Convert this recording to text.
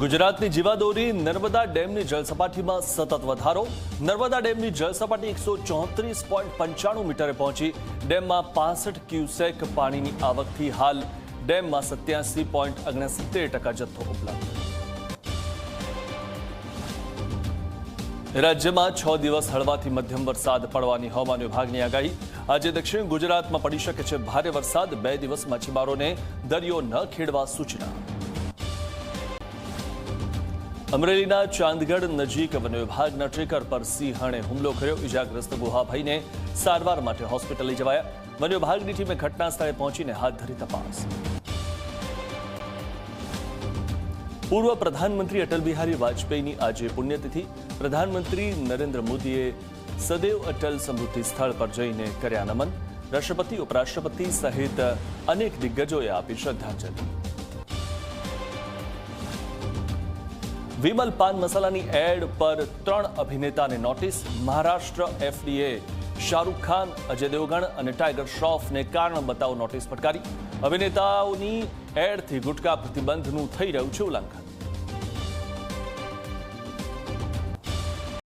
ગુજરાતની જીવાદોરી નર્મદા ડેમની જળસપાટીમાં સતત વધારો। નર્મદા ડેમની જળસપાટી 134.95 મીટરે પહોંચી। ડેમમાં 65 ક્યુસેક પાણીની આવકથી હાલ ડેમમાં 87.69% જથ્થો ઉપલબ્ધ। રાજ્યમાં 6 દિવસ હળવાથી મધ્યમ વરસાદ પડવાની હવામાન વિભાગની આગાહી। આજે દક્ષિણ ગુજરાતમાં પડી શકે છે ભારે વરસાદ। 2 દિવસ માછીમારોને દરિયો ન ખેડવા સૂચના। અમરેલીના ચાંદગઢ નજીક વન વિભાગના ટ્રેકર પર સિંહણે હુમલો કર્યો। ઇજાગ્રસ્ત ગુહાભાઈને સારવાર માટે હોસ્પિટલ લઈ જવાયા। વન વિભાગની ટીમે ઘટના સ્થળે પહોંચીને હાથ ધરી તપાસ। પૂર્વ પ્રધાનમંત્રી અટલ બિહારી વાજપેયીની આજે પુણ્યતિથિ। પ્રધાનમંત્રી નરેન્દ્ર મોદીએ સદૈવ અટલ સમૃદ્ધિ સ્થળ પર જઈને કર્યા નમન। રાષ્ટ્રપતિ ઉપરાષ્ટ્રપતિ સહિત અનેક દિગ્ગજોએ આપી શ્રદ્ધાંજલિ। વિમલ પાન મસાલાની એડ પર 3 અભિનેતાને નોટિસ। મહારાષ્ટ્ર એફડીએ શાહરૂખ ખાન, અજય દેવગણ અને ટાઈગર શ્રોફને કારણ બતાવો નોટિસ ફટકારી। અભિનેતાઓની એડથી ગુટકા પ્રતિબંધનું થઈ રહ્યું છે ઉલ્લંઘન।